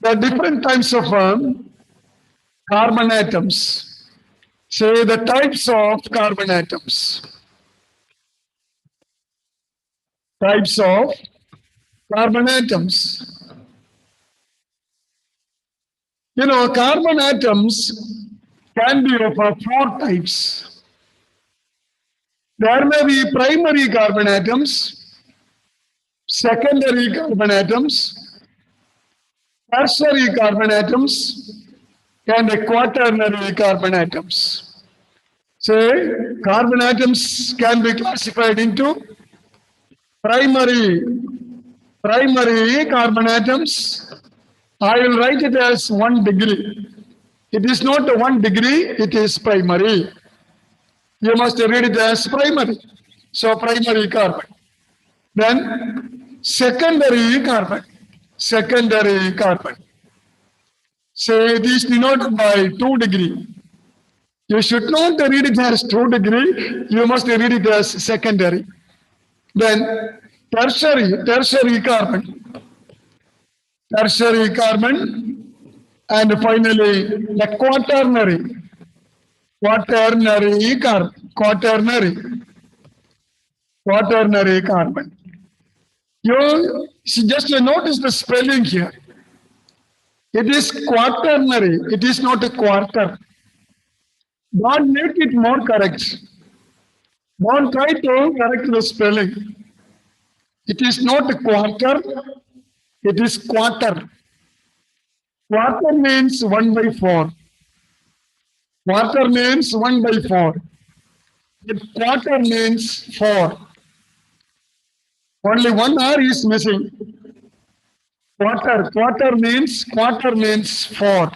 the different types of carbon atoms. Say the types of carbon atoms. Types of carbon atoms. Carbon atoms can be of four types. There may be primary carbon atoms, secondary carbon atoms, tertiary carbon atoms, and quaternary carbon atoms. Say, carbon atoms can be classified into primary carbon atoms. I will write it as 1 degree. It is not 1 degree, it is primary. You must read it as primary. So primary carbon. Then secondary carbon. Secondary carbon. Say it is denoted by 2 degree. You should not read it as 2 degree. You must read it as secondary. Then tertiary carbon. Tertiary carbon. And finally, the quaternary carbon. Quaternary carbon. You just notice the spelling here. It is quaternary. It is not a quarter. Don't make it more correct. Don't try to correct the spelling. It is not a quarter. It is quarter. Quarter means 1 by 4. Quarter means 1 by 4. Quarter means 4. Only 1 R is missing. Quarter means 4.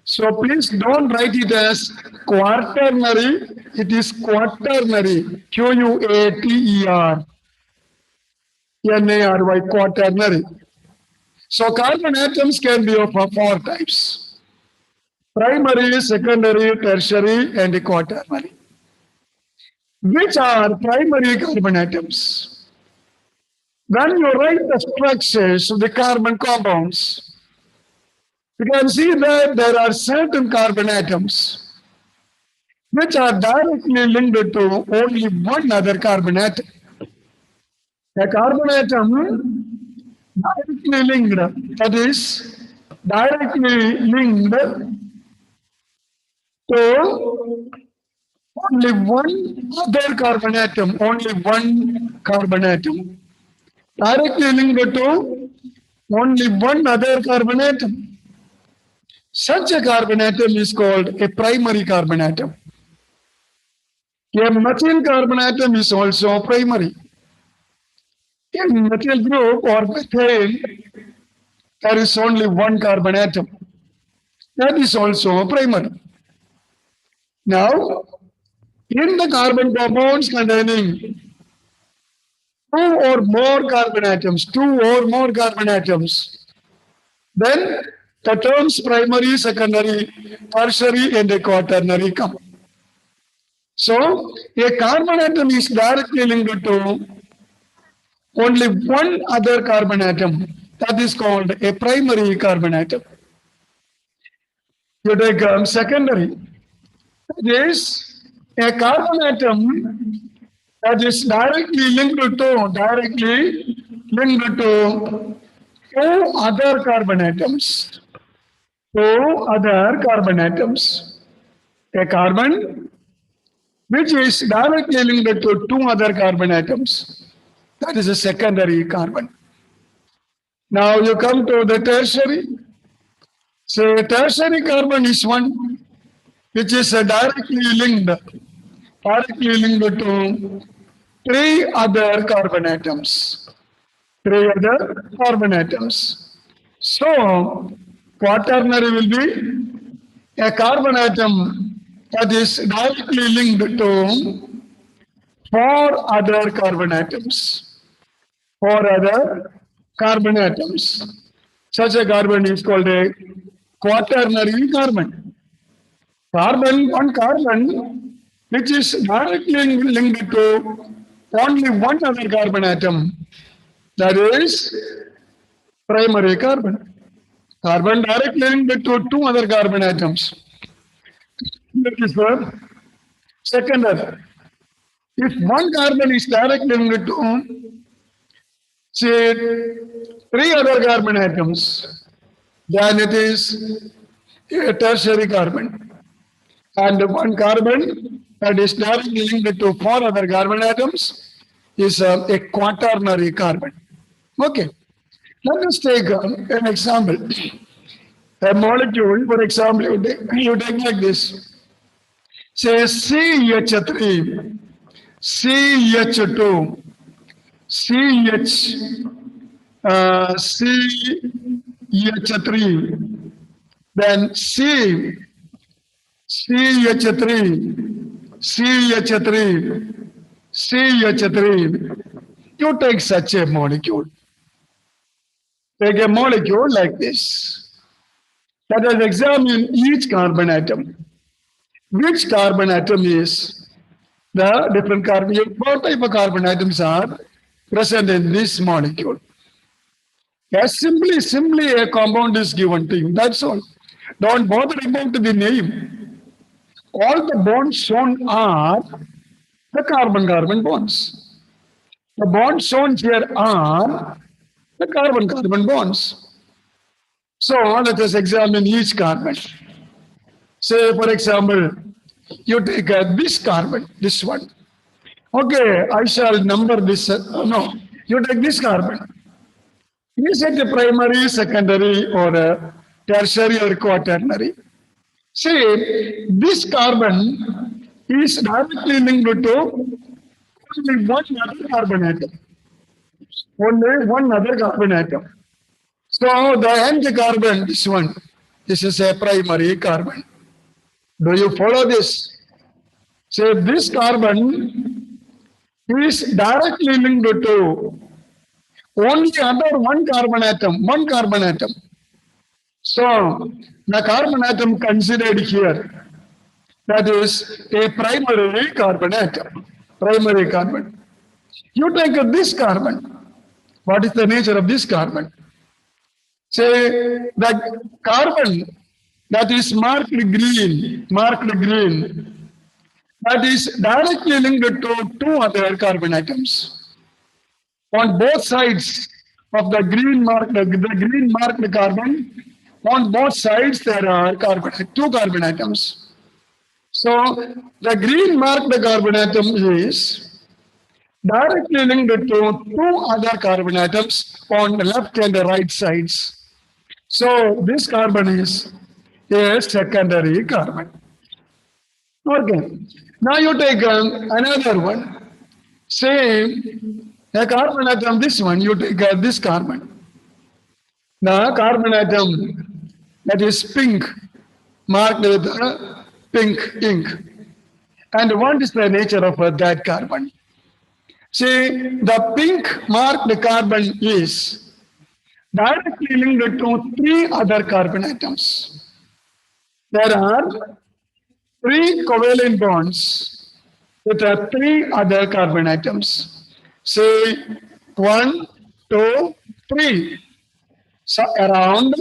So please don't write it as quaternary. It is quaternary. Quaterner. Nary, quaternary. So carbon atoms can be of 4 types. Primary, secondary, tertiary, and quaternary. Which are primary carbon atoms? When you write the structures of the carbon compounds, you can see that there are certain carbon atoms which are directly linked to only one other carbon atom. A carbon atom directly linked, that is, directly linked to only one other carbon atom, only one carbon atom. Directly linked to only one other carbon atom. Such a carbon atom is called a primary carbon atom. A methyl carbon atom is also primary. In methyl group or methane, there is only one carbon atom. That is also primary. Now, in the carbon compounds containing two or more carbon atoms, then the terms primary, secondary, tertiary, and quaternary come. So, a carbon atom is directly linked to only one other carbon atom. That is called a primary carbon atom. You take secondary. That is a carbon atom that is directly linked to two other carbon atoms. A carbon which is directly linked to two other carbon atoms. That is a secondary carbon. Now you come to the tertiary. So tertiary carbon is one which is directly linked to three other carbon atoms. So quaternary will be a carbon atom that is directly linked to four other carbon atoms. Such a carbon is called a quaternary carbon. One carbon which is directly linked to only one other carbon atom. That is Primary carbon. Carbon directly linked to two other carbon atoms. That is the secondary. If one carbon is directly linked to, say, three other carbon atoms, then it is a tertiary carbon. And one carbon that is directly linked to four other carbon atoms is a quaternary carbon. Okay. Let us take an example. A molecule, for example, you take like this. Say CH3, CH2, CH, CH3, then CH3, CH3, CH3. You take such a molecule. Take a molecule like this. Let us examine each carbon atom. Which carbon atom is the different carbon? What type of carbon atoms are present in this molecule? Yes, simply a compound is given to you. That's all. Don't bother about the name. All the bonds shown are the carbon-carbon bonds. The bonds shown here are the carbon-carbon bonds. So let us examine each carbon. Say, for example, you take this carbon, this one. Okay, I shall number this. No, you take this carbon. Is it a primary, secondary, or a tertiary or quaternary? See, this carbon is directly linked to only one other carbon atom. Only one other carbon atom. So the nth carbon, this one, this is a primary carbon. Do you follow this? So this carbon is directly linked to only other one carbon atom. So the carbon atom considered here, that is a primary carbon atom. Primary carbon. You take this carbon. What is the nature of this carbon? Say the carbon that is marked green, that is directly linked to two other carbon atoms. On both sides of the green marked carbon, on both sides there are two carbon atoms. So the green marked carbon atom is directly linked to two other carbon atoms on the left and the right sides. So this carbon is a secondary carbon. Okay. Now you take another one. Say a carbon atom, this one, you take this carbon. The carbon atom that is pink, marked with pink ink. And what is the nature of that carbon? See, the pink marked carbon is directly linked to three other carbon atoms. There are three covalent bonds with three other carbon atoms. Say 1, 2, 3. So around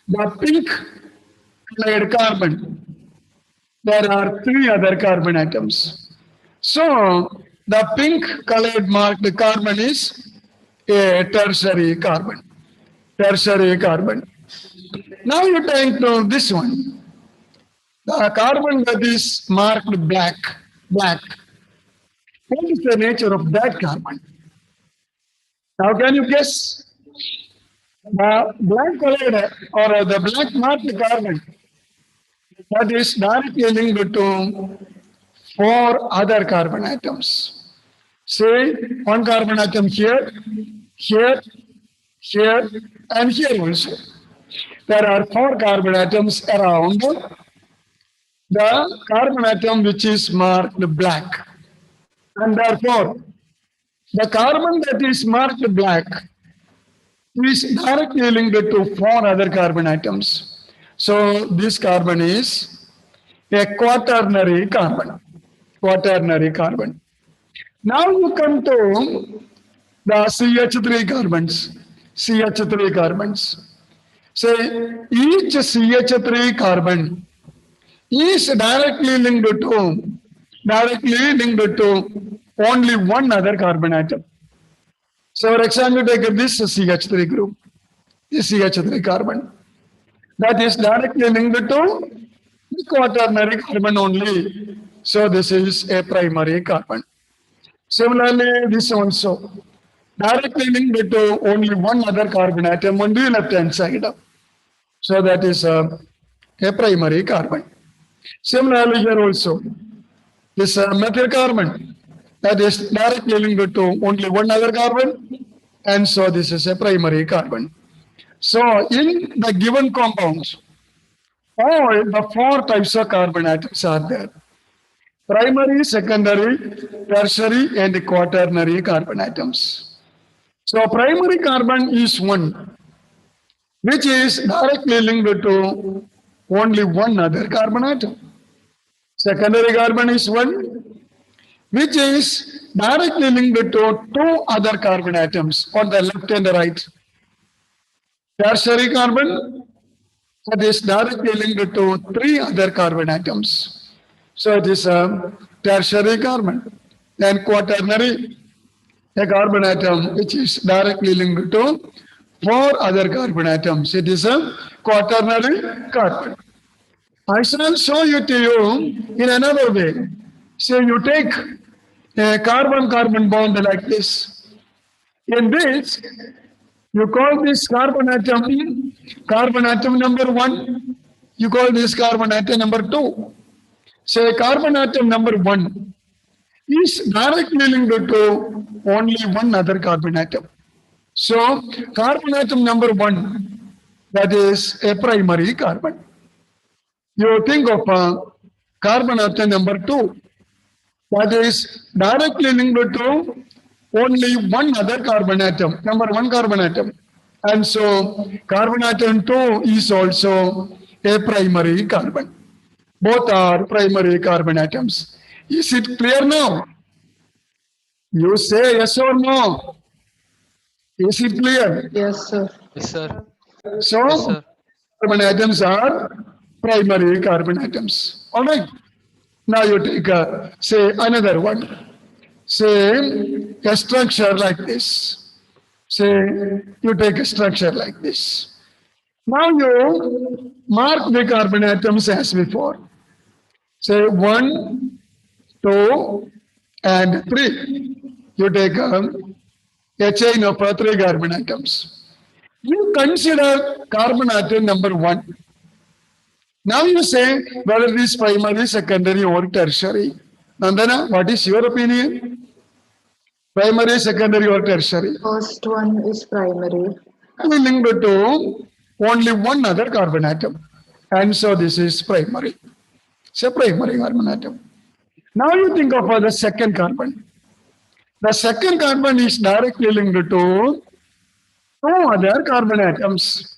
the pink colored carbon, there are three other carbon atoms. So the pink colored marked carbon is a tertiary carbon. Tertiary carbon. Now you take to this one. The carbon that is marked black. What is the nature of that carbon? Now can you guess? The black colored or the black marked carbon that is directly linked to four other carbon atoms. Say one carbon atom here, here, here, and here also. There are four carbon atoms around the carbon atom which is marked black. And therefore, the carbon that is marked black is directly linked to four other carbon atoms. So this carbon is a quaternary carbon. Quaternary carbon. Now you come to the CH3 carbons. CH3 carbons. Say each CH3 carbon is directly linked to only one other carbon atom. So, for example, take this CH3 group, this CH3 carbon that is directly linked to the quaternary carbon only. So, this is a primary carbon. Similarly, this also directly linked to only one other carbon atom on the left hand side. So, that is a primary carbon. Similarly, here also, this methyl carbon that is directly linked to only one other carbon, and so this is a primary carbon. So, in the given compounds, all the four types of carbon atoms are there: primary, secondary, tertiary, and quaternary carbon atoms. So, primary carbon is one which is directly linked to only one other carbon atom. Secondary carbon is one which is directly linked to two other carbon atoms on the left and the right. Tertiary carbon that is directly linked to three other carbon atoms. So it is a tertiary carbon. Then quaternary, a carbon atom which is directly linked to four other carbon atoms. It is a quaternary carbon. I shall show you to you in another way. So you take a carbon-carbon bond like this. In this, you call this carbon atom number 1. You call this carbon atom number 2. So carbon atom number 1 is directly linked to only one other carbon atom. So carbon atom number 1, that is a primary carbon. You think of carbon atom number 2, that is directly linked to only one other carbon atom, number 1 carbon atom. And so carbon atom 2 is also a primary carbon. Both are primary carbon atoms. Is it clear now? You say yes or no? Is it clear? Yes, sir. Yes, sir. So, Yes, sir. carbon atoms are primary carbon atoms. All right. Now you take, say, another one. Say, a structure like this. Say, you take a structure like this. Now you mark the carbon atoms as before. Say 1, 2, and 3. You take a chain of 3 carbon atoms. You consider carbon atom number 1. Now you say whether it is primary, secondary, or tertiary. Nandana, what is your opinion? Primary, secondary, or tertiary? First one is primary. We linked to only one other carbon atom. And so this is primary. It's a primary carbon atom. Now you think of the second carbon. The second carbon is directly linked to two other carbon atoms.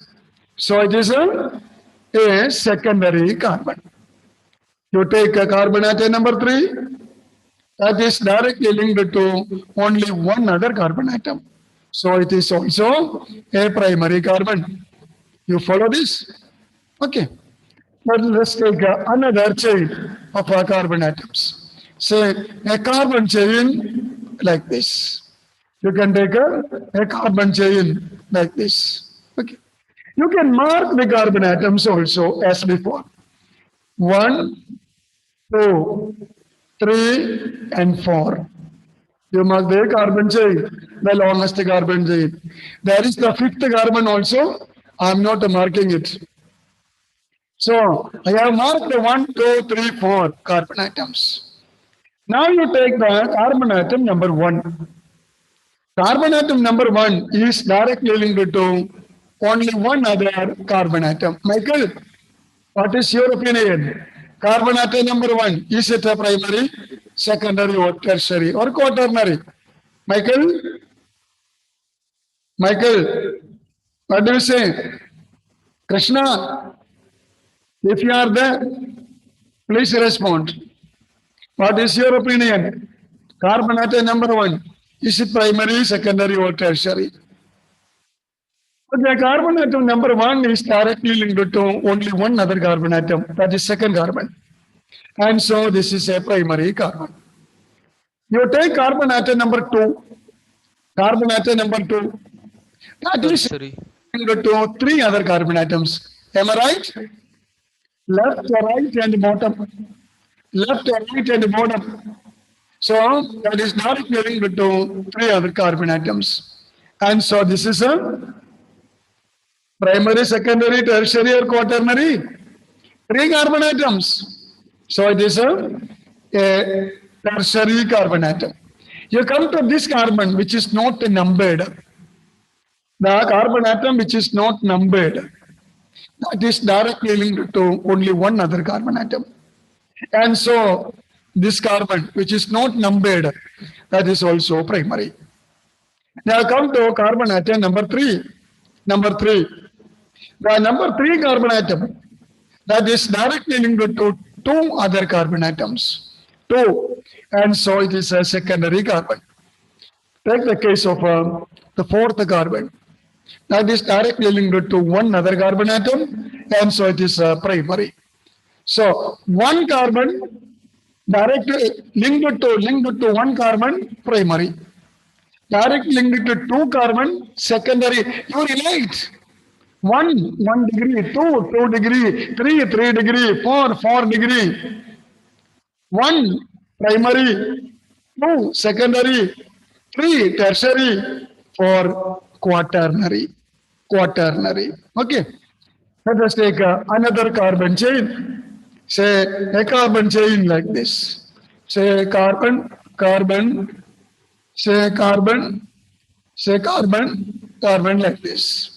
So it is a secondary carbon. You take a carbon atom number 3, that is directly linked to only one other carbon atom. So it is also a primary carbon. You follow this? Okay. But let's take another chain of carbon atoms. Say a carbon chain like this. You can take a carbon chain like this. Okay. You can mark the carbon atoms also as before. 1, 2, 3, and 4. You mark the carbon chain, the longest carbon chain. There is the 5th carbon also. I am not marking it. So I have marked the 1, 2, 3, 4 carbon atoms. Now you take the carbon atom number 1. Carbon atom number 1 is directly linked to only one other carbon atom. Michael, what is your opinion? Carbon atom number 1, is it a primary, secondary, or tertiary, or quaternary? Michael? Michael, what do you say? Krishna, if you are there, please respond. What is your opinion? Carbon atom number 1, is it primary, secondary, or tertiary? But the carbon atom number one is directly linked to only one other carbon atom, that is second carbon. And so this is a primary carbon. You take carbon atom number two, carbon atom number two, that is Tertiary. linked to three other carbon atoms. Am I right? Left, right, and bottom. Left, right, and bottom. So that is directly linked to three other carbon atoms. And so this is a primary, secondary, tertiary, or quaternary. Three carbon atoms. So it is a tertiary carbon atom. You come to this carbon which is not numbered. The carbon atom which is not numbered. That is directly linked to only one other carbon atom. And so this carbon which is not numbered, that is also primary. Now come to carbon atom number three. Number three. The number three carbon atom, that is directly linked to two other carbon atoms. Two. And so it is a secondary carbon. Take the case of the fourth carbon. That is directly linked to one other carbon atom. And so it is primary. So one carbon directly linked to one carbon, primary. Directly linked to two carbon, secondary. You relate. One degree, two degree, three degree, four degree. One primary, two secondary, three tertiary, four quaternary. Quaternary. Okay. Let us take another carbon chain. Say a carbon chain like this. Say carbon, carbon, say carbon, say carbon, carbon like this.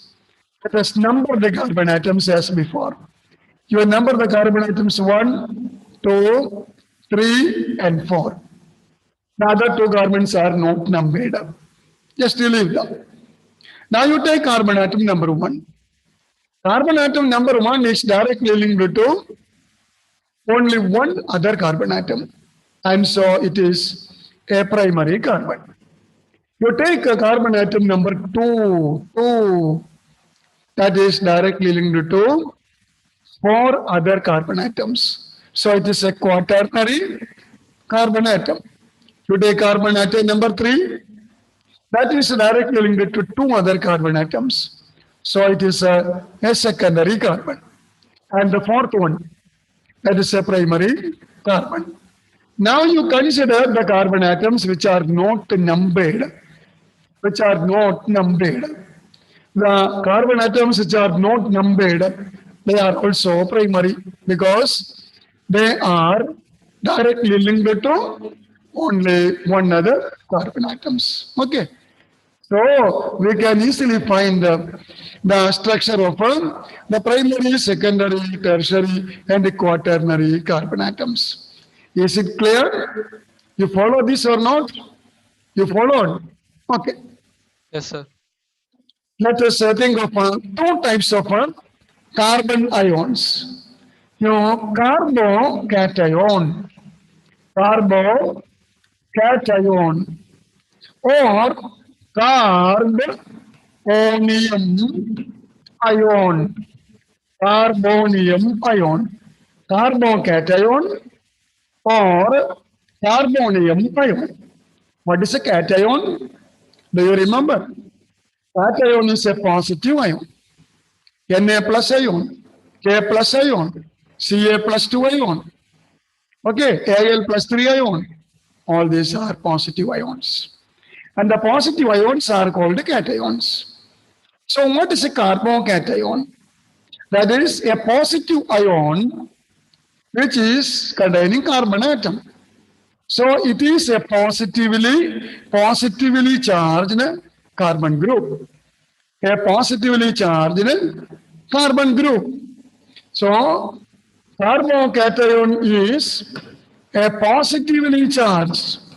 Let us number the carbon atoms as before. You number the carbon atoms 1, 2, 3, and 4. The other two carbons are not numbered. Just leave them. Now you take carbon atom number 1. Carbon atom number 1 is directly linked to only one other carbon atom. And so it is a primary carbon. You take a carbon atom number 2, that is directly linked to four other carbon atoms. So it is a quaternary carbon atom. You take carbon atom number 3, that is directly linked to two other carbon atoms. So it is a secondary carbon. And the fourth one, that is a primary carbon. Now you consider the carbon atoms which are not numbered. Which are not numbered. The carbon atoms which are not numbered, they are also primary because they are directly linked to only one other carbon atoms. Okay. So we can easily find the structure of the primary, secondary, tertiary, and the quaternary carbon atoms. Is it clear? You follow this or not? You followed? Okay. Yes, sir. Let us think of two types of carbon ions. You know, carbocation, carbocation, or carbonium ion, carbonium ion, carbocation or carbonium ion. What is a cation? Do you remember? Cation is a positive ion. Na plus ion, K plus ion, Ca plus 2 ion. Okay, Al plus 3 ion. All these are positive ions. And the positive ions are called cations. So what is a carbocation? That is a positive ion which is containing carbon atom. So it is a positively charged carbon group. A positively charged carbon group. So carbocation is a positively charged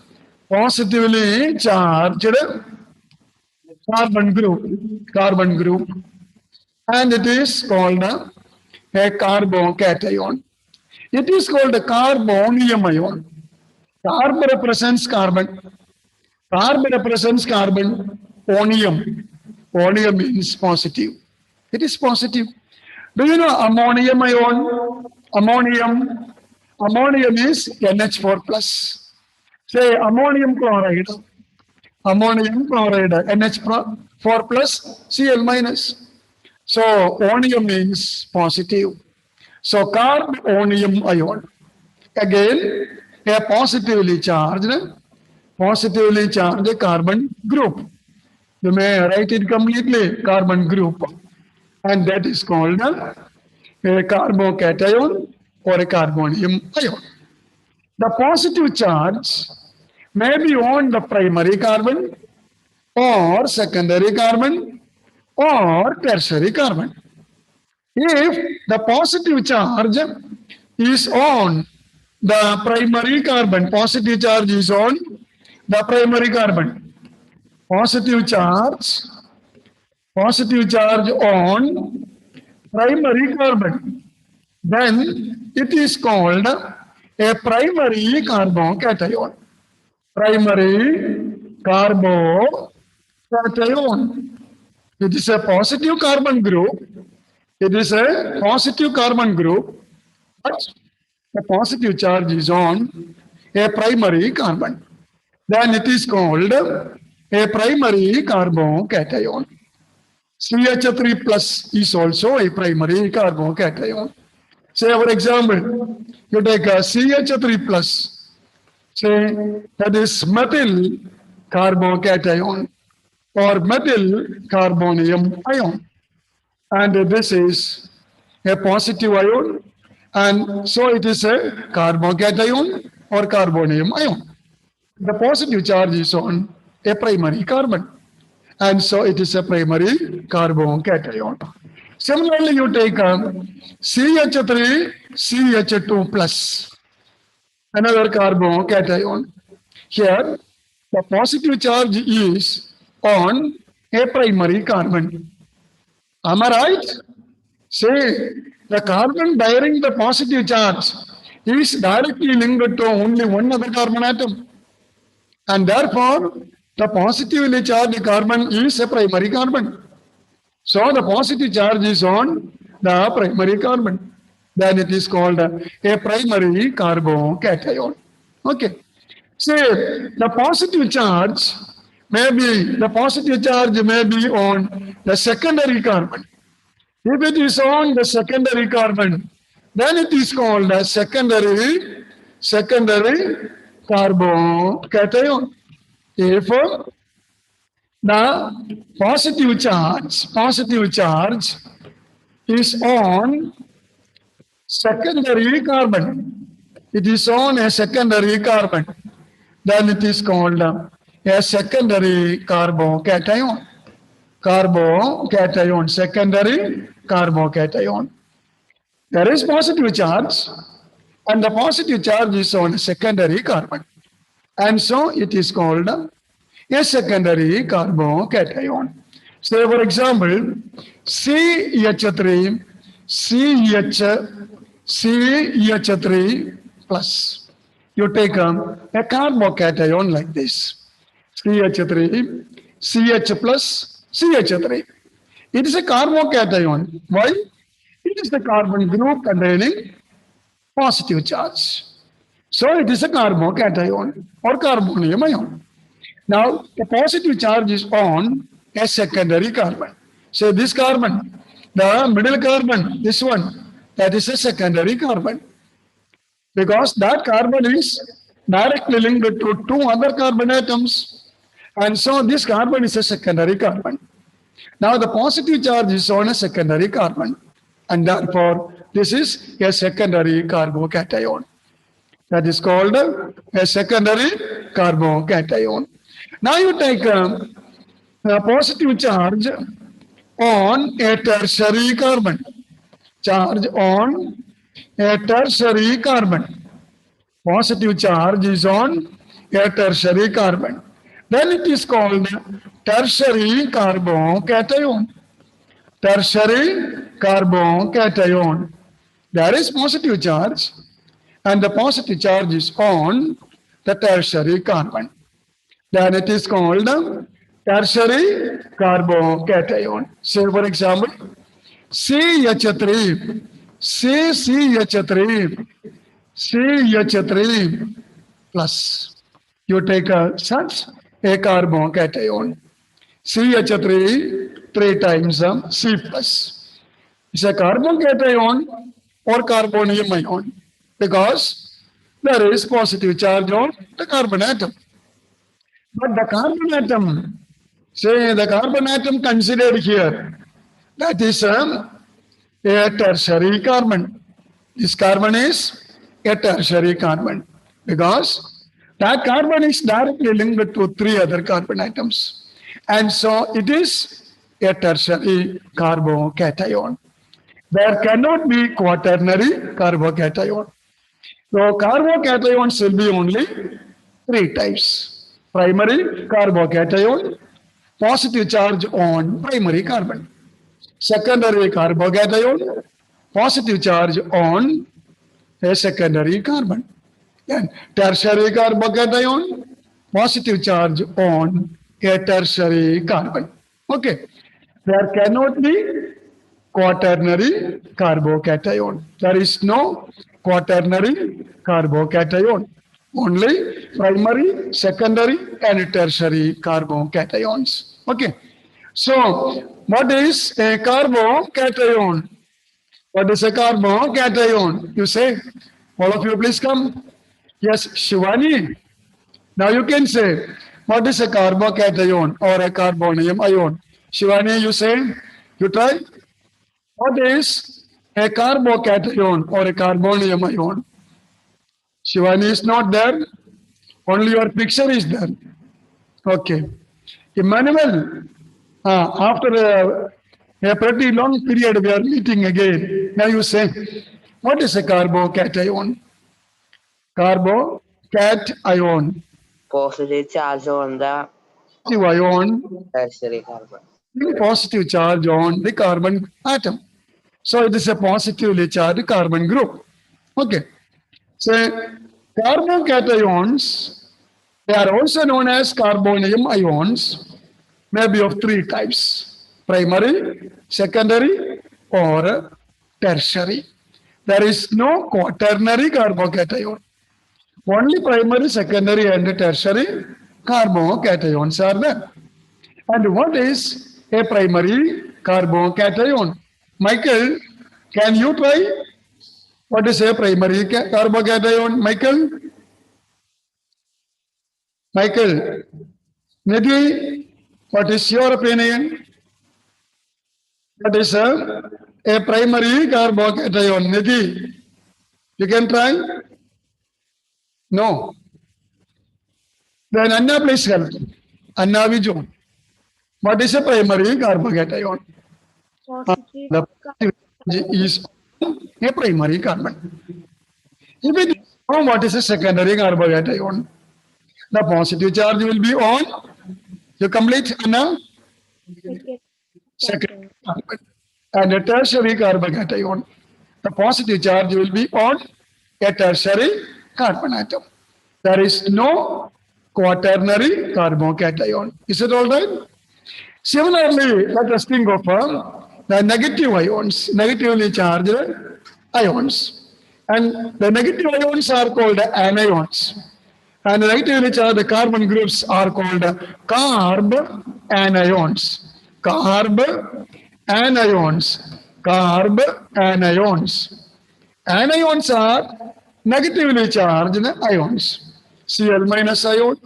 carbon group, and it is called a carbocation. It is called a carbonium ion. Carb represents carbon. Carb represents carbon. Onium. Onium means positive. It is positive. Do you know ammonium ion? Ammonium. Ammonium is NH4 plus. Say ammonium chloride. Ammonium chloride, NH4 plus, Cl minus. So onium means positive. So carbonium ion. Again, a positively charged carbon group. You may write it completely, carbon group. And that is called a carbocation or a carbonium ion. The positive charge may be on the primary carbon or secondary carbon or tertiary carbon. If the positive charge is on the primary carbon, positive charge is on the primary carbon, positive charge, positive charge on primary carbon, then it is called a primary carbocation. Primary carbocation. It is a positive carbon group. It is a positive carbon group, but the positive charge is on a primary carbon. Then it is called a primary carbocation. CH3 plus is also a primary carbocation. Say, for example, you take a CH3 plus, say that is methyl carbocation or methyl carbonium ion. And this is a positive ion, and so it is a carbocation or carbonium ion. The positive charge is on a primary carbon, and so it is a primary carbocation. Similarly, you take CH3, CH2 plus, another carbocation. Here, the positive charge is on a primary carbon. Am I right? Say, the carbon bearing the positive charge is directly linked to only one other carbon atom. And therefore, the positively charged carbon is a primary carbon. So the positive charge is on the primary carbon. Then it is called a primary carbocation. Okay. Say the positive charge may be on the secondary carbon. If it is on the secondary carbon, then it is called a secondary carbocation. If the positive charge is on secondary carbon, it is on a secondary carbon, then it is called a secondary carbocation. Carbocation, secondary carbocation. There is positive charge, and the positive charge is on secondary carbon. And so it is called a secondary carbocation. So, for example, CH3, CH3 plus. You take a carbocation like this. CH3, CH plus, CH3. It is a carbocation. Why? It is the carbon group containing positive charge. So it is a carbocation or carbonium ion. Now, the positive charge is on a secondary carbon. So this carbon, the middle carbon, this one, that is a secondary carbon. Because that carbon is directly linked to two other carbon atoms. And so this carbon is a secondary carbon. Now the positive charge is on a secondary carbon. And therefore, this is a secondary carbocation. That is called a secondary carbocation. Now you take a positive charge on a tertiary carbon. Charge on a tertiary carbon. Positive charge is on a tertiary carbon. Then it is called tertiary carbocation. Tertiary carbocation. There is positive charge, and the positive charge is on the tertiary carbon. Then it is called tertiary carbocation. Say for example, CH3, CCH3, CH3 plus. You take such a carbocation. CH3 three times C plus. It's a carbocation or carbonium ion because there is positive charge on the carbon atom. But the carbon atom, say the carbon atom considered here, that is a tertiary carbon. This carbon is a tertiary carbon because that carbon is directly linked to three other carbon atoms. And so it is a tertiary carbocation. There cannot be quaternary carbocation. So carbocations will be only three types. Primary carbocation, positive charge on primary carbon. Secondary carbocation, positive charge on a secondary carbon. Then tertiary carbocation, positive charge on a tertiary carbon. Okay. There cannot be quaternary carbocation. There is no quaternary carbocation. Only primary, secondary, and tertiary carbocations. Okay. So, what is a carbocation? What is a carbocation? You say, all of you please come. Yes, Shivani. Now you can say, what is a carbocation or a carbonium ion? Shivani, you say, you try. What is a carbocation or a carbonium ion? Shivani is not there. Only your picture is there. Okay. Emmanuel, after a pretty long period, we are meeting again. Now you say, what is a carbocation? Carbocation. Positive charge on the Positive ion, tertiary carbon. positive charge on the carbon atom. So it is a positively charged carbon group. Okay. So carbocations, they are also known as carbonium ions, maybe of three types: primary, secondary, or tertiary. There is no quaternary carbocation. Only primary, secondary, and tertiary carbocations are there. And what is a primary carbocation? Michael, can you try? What is a primary carbocation? Michael, Nidhi, what is your opinion? What is a primary carbocation? Nidhi, you can try? No. Then Anna, please help. Anna Viju, what is a primary carbocation? The is a primary carbon. If we know what is a secondary carbocation, the positive charge will be on. You complete, Anna? Second carbon. And a tertiary carbocation, the positive charge will be on a tertiary carbon atom. There is no quaternary carbocation. Is it all right? Similarly, let us think of the negative ions, negatively charged ions. And the negative ions are called anions. And the negatively charged carbon groups are called carb anions. Carb anions. Carb anions. Anions are negatively charged ions. Cl minus ion,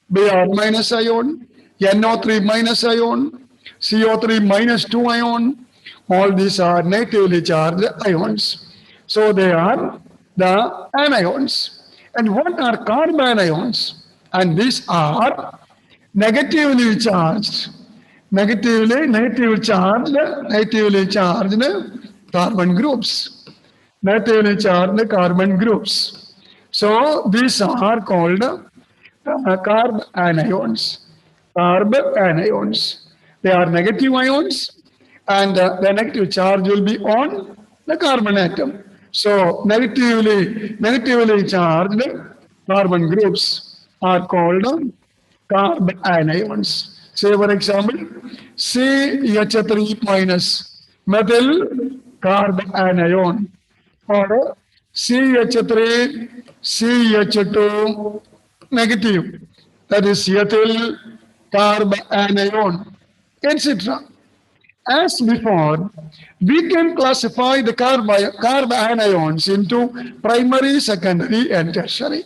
Br minus ion, NO3 minus ion, CO3 minus 2 ion. All these are negatively charged ions. So they are the anions. And what are carbanions? And these are negatively charged, negatively charged carbon groups. Negatively charged carbon groups. So these are called carb anions. Carb anions. They are negative ions, and the negative charge will be on the carbon atom. So negatively charged carbon groups are called carb anions. Say for example, CH3 minus methyl carbanion or CH3 CH2 negative, that is ethyl carbanion, etc. As before, we can classify the carbanions into primary, secondary, and tertiary.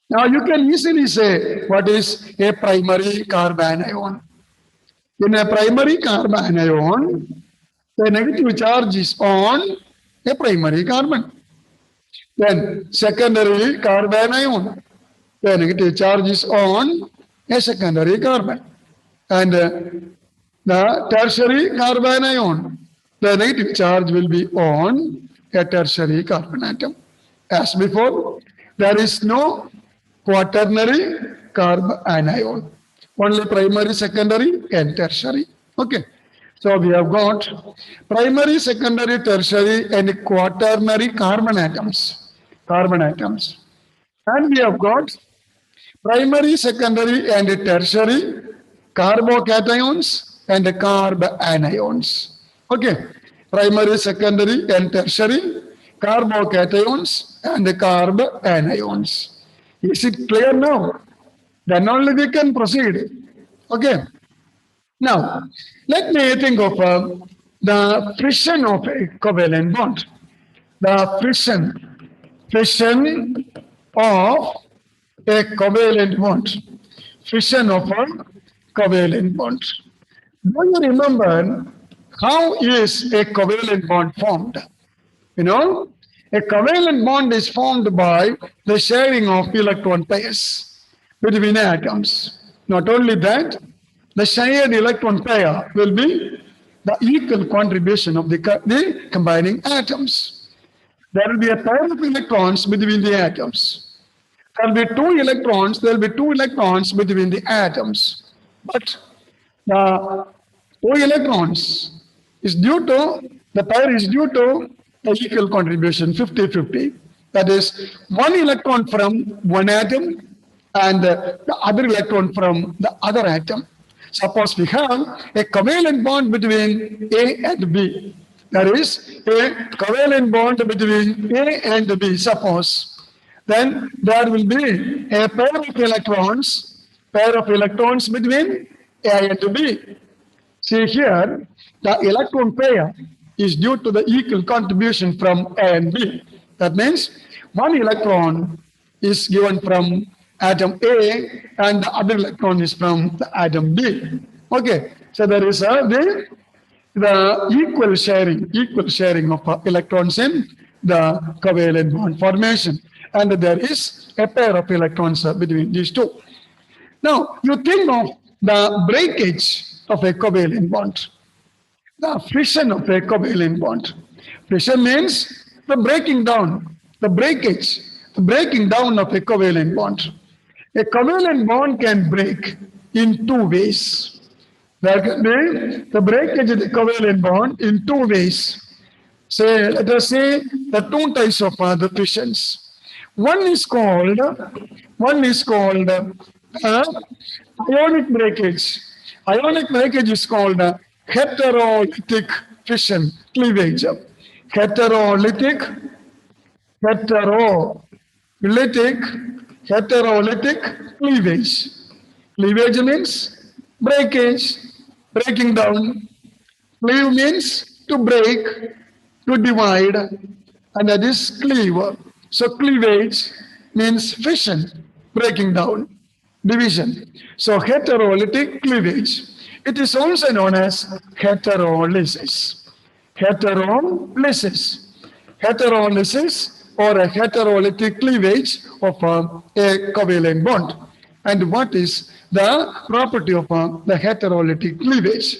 Now you can easily say what is a primary carbanion. In a primary carbanion, the negative charge is on a primary carbon. Then secondary carbanion, the negative charge is on a secondary carbon. And the tertiary carbanion, the negative charge will be on a tertiary carbon atom. As before, there is no quaternary carbanion, only primary, secondary, and tertiary. Okay. So we have got primary, secondary, tertiary, and quaternary carbon atoms. Carbon atoms. And we have got primary, secondary, and tertiary carbocations and carbanions. Okay. Primary, secondary, and tertiary carbocations and carbanions. Is it clear now? Then only we can proceed. Okay. Now, let me think of the friction of a covalent bond. The fission of a covalent bond. Fission of a covalent bond. Do you remember how is a covalent bond formed? You know, a covalent bond is formed by the sharing of electron pairs between atoms. Not only that, the shared electron pair will be the equal contribution of the combining atoms. There will be a pair of electrons between the atoms. There will be two electrons between the atoms. But the two electrons is due to, the pair is due to the equal contribution, 50-50. That is, one electron from one atom and the other electron from the other atom. Suppose we have a covalent bond between A and B. There is a covalent bond between A and B, suppose. Then there will be a pair of electrons between A and B. See here, the electron pair is due to the equal contribution from A and B. That means one electron is given from atom A and the other electron is from the atom B. Okay, so there is the equal sharing of electrons in the covalent bond formation. And there is a pair of electrons between these two. Now, you think of the breakage of a covalent bond. The fission of a covalent bond. Fission means the breaking down, the breakage, the breaking down of a covalent bond. A covalent bond can break in two ways. There can be the breakage of the covalent bond in two ways. Say, let us say the two types of the fissions. One is called ionic breakage. Ionic breakage is called heterolytic fission cleavage. Heterolytic cleavage. Cleavage means breakage, breaking down. Cleave means to break, to divide, and that is cleave. So cleavage means fission, breaking down, division. So heterolytic cleavage. It is also known as heterolysis. Heterolysis. Heterolysis or a heterolytic cleavage of a covalent bond. And what is the property of the heterolytic cleavage?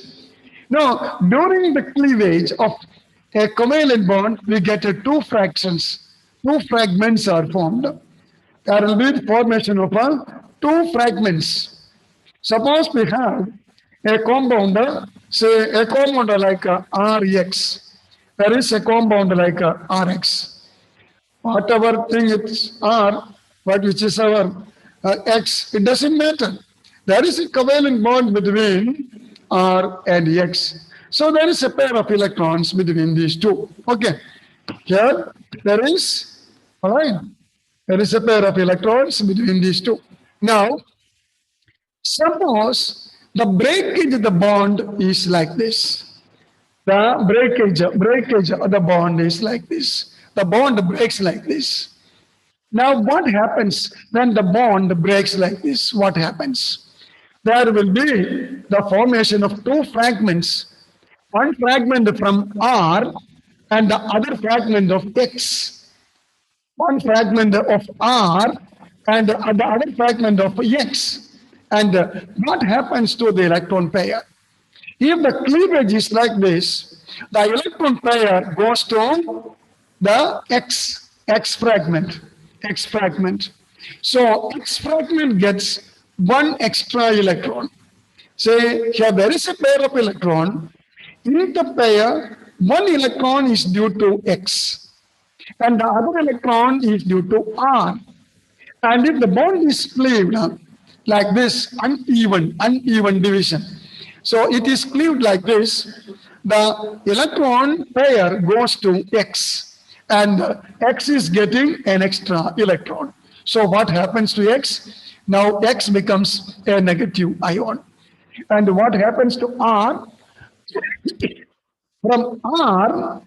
Now, during the cleavage of a covalent bond, we get two fractions. Two fragments are formed. There will be the formation of two fragments. Suppose we have a compound, say a compound like Rx. There is a compound like Rx. Whatever thing it's R, which is our X, it doesn't matter. There is a covalent bond between R and X. So there is a pair of electrons between these two. Okay. Here there is, all right, there is a pair of electrons between these two. Now, suppose the breakage of the bond is like this. The breakage of the bond is like this. The bond breaks like this. Now, what happens when the bond breaks like this? What happens? There will be the formation of two fragments. One fragment from R and the other fragment of X. One fragment of R and the other fragment of X. And what happens to the electron pair? If the cleavage is like this, the electron pair goes to the X fragment. X fragment. So X fragment gets one extra electron. Say here there is a pair of electron. In the pair, one electron is due to X and the other electron is due to R. And if the bond is cleaved like this, uneven division. So it is cleaved like this. The electron pair goes to X and X is getting an extra electron. So what happens to X? Now X becomes a negative ion. And what happens to R? From R,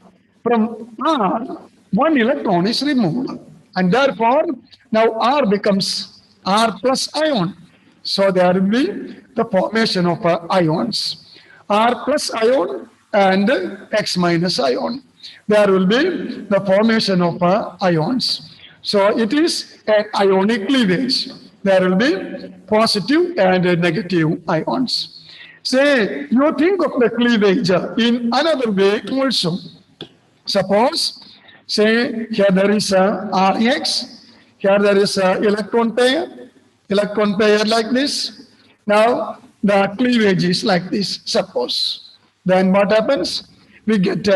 one electron is removed. And therefore, now R becomes R plus ion. So there will be the formation of ions. R plus ion and X minus ion. There will be the formation of ions. So it is an ionic cleavage. There will be positive and negative ions. Say, you think of the cleavage in another way also. Suppose, say, here there is a Rx, here there is a electron pair like this. Now, the cleavage is like this, suppose. Then what happens? We get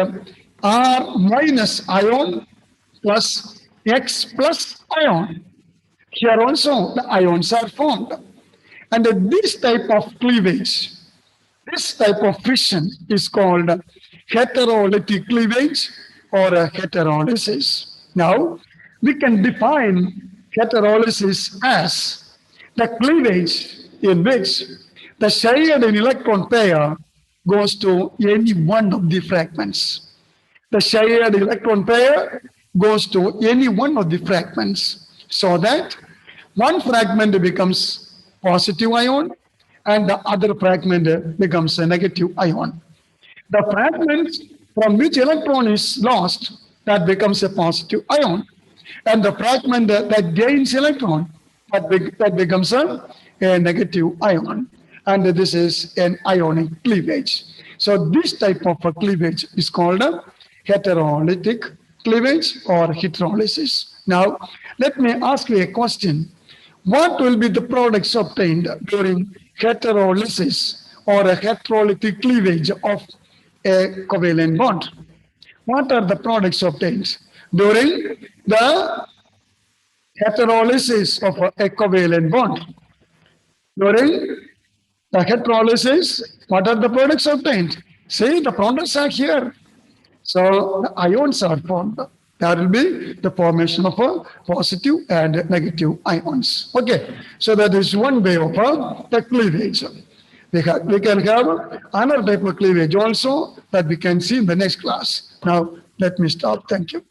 R minus ion plus X plus ion. Here also the ions are formed. And this type of cleavage, this type of fission is called heterolytic cleavage or heterolysis. Now, we can define heterolysis as the cleavage in which the shared electron pair goes to any one of the fragments. The shared electron pair goes to any one of the fragments so that one fragment becomes positive ion and the other fragment becomes a negative ion. The fragment from which electron is lost, that becomes a positive ion. And the fragment that gains electron, that becomes a negative ion. And this is an ionic cleavage. So this type of a cleavage is called a heterolytic cleavage or heterolysis. Now, let me ask you a question. What will be the products obtained during heterolysis or a heterolytic cleavage of a covalent bond? What are the products obtained during the heterolysis of a covalent bond? During the heterolysis, what are the products obtained? See, the products are here. So the ions are formed. There will be the formation of a positive and negative ions. Okay, so that is one way of the cleavage. We can have another type of cleavage also that we can see in the next class. Now, let me stop. Thank you.